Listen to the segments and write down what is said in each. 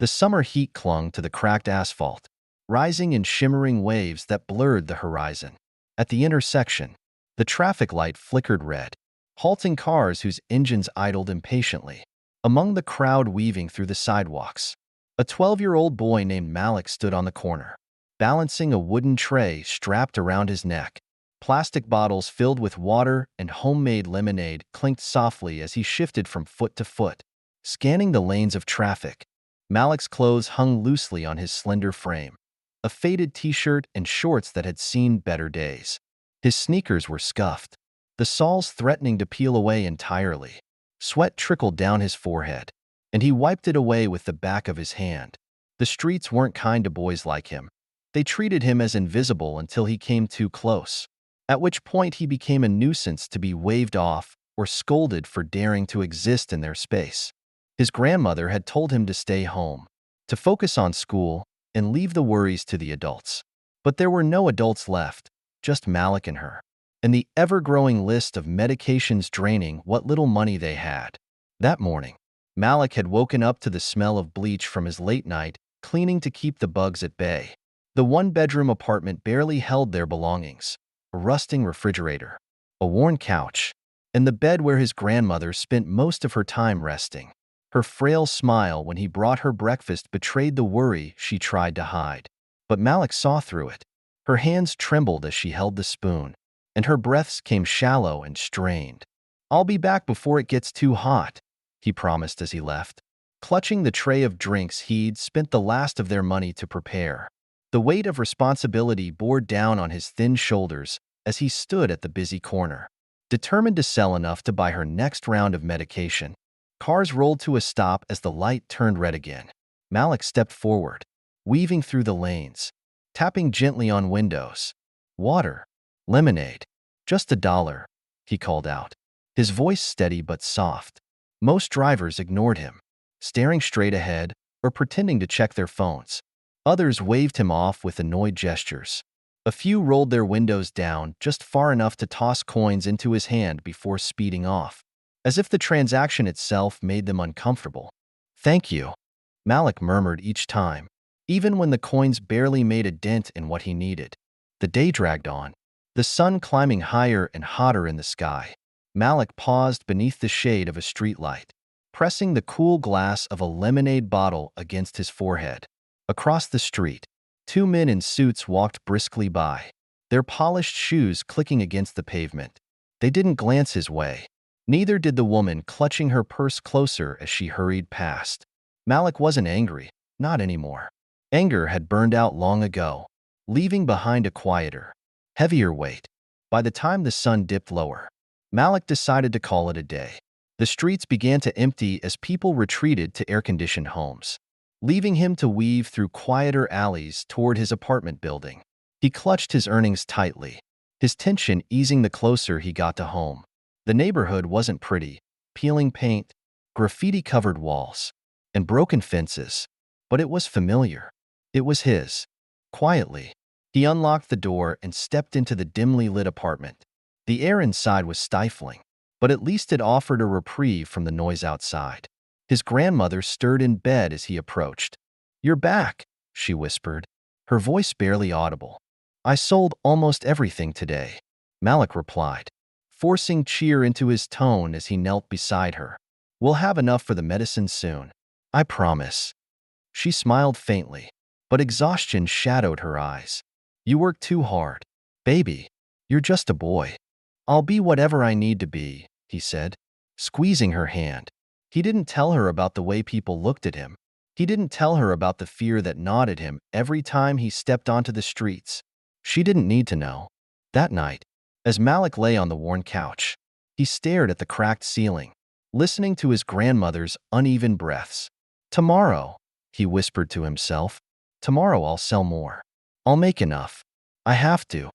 The summer heat clung to the cracked asphalt, rising in shimmering waves that blurred the horizon. At the intersection, the traffic light flickered red, halting cars whose engines idled impatiently. Among the crowd weaving through the sidewalks, a 12-year-old boy named Malik stood on the corner, balancing a wooden tray strapped around his neck. Plastic bottles filled with water and homemade lemonade clinked softly as he shifted from foot to foot, scanning the lanes of traffic. Malik's clothes hung loosely on his slender frame, a faded t-shirt and shorts that had seen better days. His sneakers were scuffed, the soles threatening to peel away entirely. Sweat trickled down his forehead, and he wiped it away with the back of his hand. The streets weren't kind to boys like him. They treated him as invisible until he came too close, at which point he became a nuisance to be waved off or scolded for daring to exist in their space. His grandmother had told him to stay home, to focus on school, and leave the worries to the adults. But there were no adults left, just Malik and her, and the ever-growing list of medications draining what little money they had. That morning, Malik had woken up to the smell of bleach from his late night cleaning to keep the bugs at bay. The one-bedroom apartment barely held their belongings: a rusting refrigerator, a worn couch, and the bed where his grandmother spent most of her time resting. Her frail smile when he brought her breakfast betrayed the worry she tried to hide. But Malik saw through it. Her hands trembled as she held the spoon, and her breaths came shallow and strained. "I'll be back before it gets too hot," he promised as he left, clutching the tray of drinks he'd spent the last of their money to prepare. The weight of responsibility bore down on his thin shoulders as he stood at the busy corner, determined to sell enough to buy her next round of medication. Cars rolled to a stop as the light turned red again. Malik stepped forward, weaving through the lanes, tapping gently on windows. "Water, lemonade, just $1, he called out, his voice steady but soft. Most drivers ignored him, staring straight ahead or pretending to check their phones. Others waved him off with annoyed gestures. A few rolled their windows down just far enough to toss coins into his hand before speeding off, as if the transaction itself made them uncomfortable. "Thank you," Malik murmured each time, even when the coins barely made a dent in what he needed. The day dragged on, the sun climbing higher and hotter in the sky. Malik paused beneath the shade of a streetlight, pressing the cool glass of a lemonade bottle against his forehead. Across the street, two men in suits walked briskly by, their polished shoes clicking against the pavement. They didn't glance his way. Neither did the woman clutching her purse closer as she hurried past. Malik wasn't angry, not anymore. Anger had burned out long ago, leaving behind a quieter, heavier weight. By the time the sun dipped lower, Malik decided to call it a day. The streets began to empty as people retreated to air-conditioned homes, leaving him to weave through quieter alleys toward his apartment building. He clutched his earnings tightly, his tension easing the closer he got to home. The neighborhood wasn't pretty: peeling paint, graffiti-covered walls, and broken fences. But it was familiar. It was his. Quietly, he unlocked the door and stepped into the dimly lit apartment. The air inside was stifling, but at least it offered a reprieve from the noise outside. His grandmother stirred in bed as he approached. "You're back," she whispered, her voice barely audible. "I sold almost everything today," Malik replied, forcing cheer into his tone as he knelt beside her. "We'll have enough for the medicine soon, I promise." She smiled faintly, but exhaustion shadowed her eyes. "You work too hard, baby. You're just a boy." "I'll be whatever I need to be," he said, squeezing her hand. He didn't tell her about the way people looked at him. He didn't tell her about the fear that gnawed at him every time he stepped onto the streets. She didn't need to know. That night, as Malik lay on the worn couch, he stared at the cracked ceiling, listening to his grandmother's uneven breaths. "Tomorrow," he whispered to himself, "tomorrow I'll sell more. I'll make enough. I have to."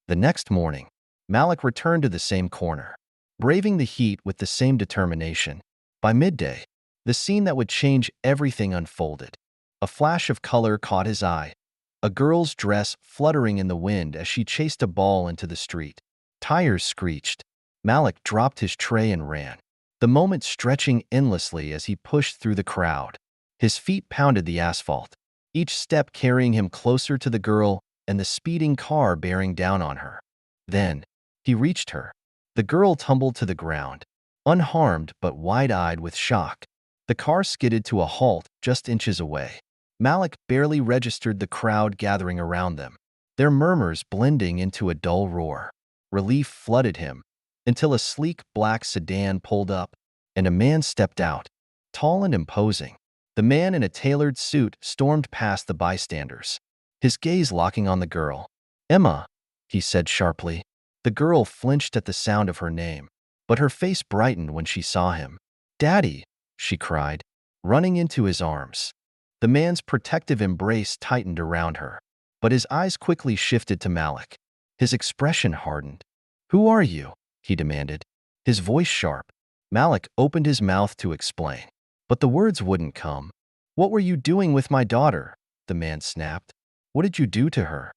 The next morning, Malik returned to the same corner, braving the heat with the same determination. By midday, the scene that would change everything unfolded. A flash of color caught his eye, a girl's dress fluttering in the wind as she chased a ball into the street. Tires screeched. Malik dropped his tray and ran, the moment stretching endlessly as he pushed through the crowd. His feet pounded the asphalt, each step carrying him closer to the girl and the speeding car bearing down on her. Then, he reached her. The girl tumbled to the ground, unharmed but wide-eyed with shock. The car skidded to a halt just inches away. Malik barely registered the crowd gathering around them, their murmurs blending into a dull roar. Relief flooded him, until a sleek black sedan pulled up, and a man stepped out, tall and imposing. The man in a tailored suit stormed past the bystanders, his gaze locking on the girl. "Emma," he said sharply. The girl flinched at the sound of her name, but her face brightened when she saw him. "Daddy," she cried, running into his arms. The man's protective embrace tightened around her, but his eyes quickly shifted to Malik. His expression hardened. "Who are you?" he demanded, his voice sharp. Malik opened his mouth to explain, but the words wouldn't come. "What were you doing with my daughter?" the man snapped. "What did you do to her?"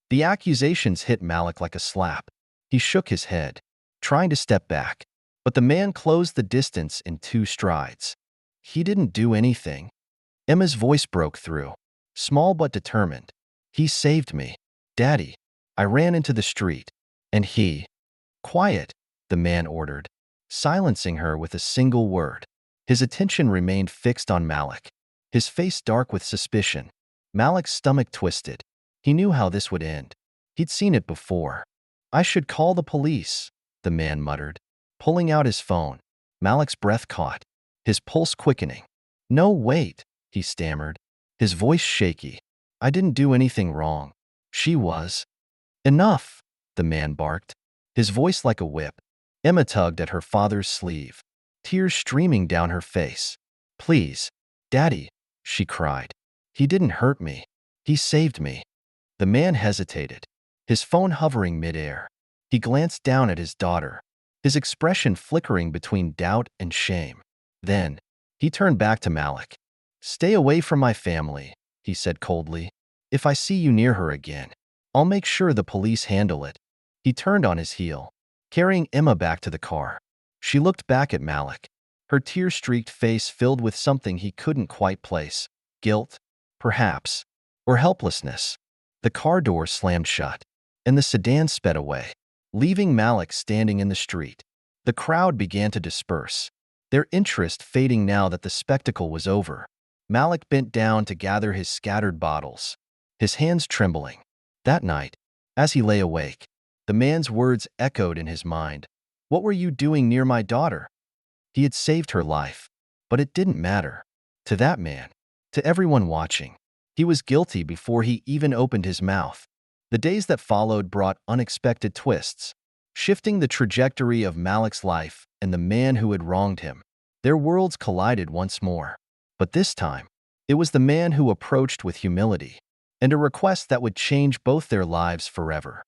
The accusations hit Malik like a slap. He shook his head, trying to step back, but the man closed the distance in 2 strides. "He didn't do anything." Emma's voice broke through, small but determined. "He saved me. Daddy, I ran into the street, and he—" "Quiet," the man ordered, silencing her with a single word. His attention remained fixed on Malik, his face dark with suspicion. Malik's stomach twisted. He knew how this would end. He'd seen it before. "I should call the police," the man muttered, pulling out his phone. Malik's breath caught, his pulse quickening. "No, wait," he stammered, his voice shaky. "I didn't do anything wrong. She was." "Enough," the man barked, his voice like a whip. Emma tugged at her father's sleeve, tears streaming down her face. "Please, Daddy," she cried. "He didn't hurt me. He saved me." The man hesitated, his phone hovering midair. He glanced down at his daughter, his expression flickering between doubt and shame. Then, he turned back to Malik. "Stay away from my family," he said coldly. "If I see you near her again, I'll make sure the police handle it." He turned on his heel, carrying Emma back to the car. She looked back at Malik, her tear-streaked face filled with something he couldn't quite place. Guilt, perhaps, or helplessness. The car door slammed shut, and the sedan sped away, leaving Malik standing in the street. The crowd began to disperse, their interest fading now that the spectacle was over. Malik bent down to gather his scattered bottles, his hands trembling. That night, as he lay awake, the man's words echoed in his mind. "What were you doing near my daughter?" He had saved her life, but it didn't matter. To that man, to everyone watching, he was guilty before he even opened his mouth. The days that followed brought unexpected twists, shifting the trajectory of Malik's life and the man who had wronged him. Their worlds collided once more. But this time, it was the man who approached with humility and a request that would change both their lives forever.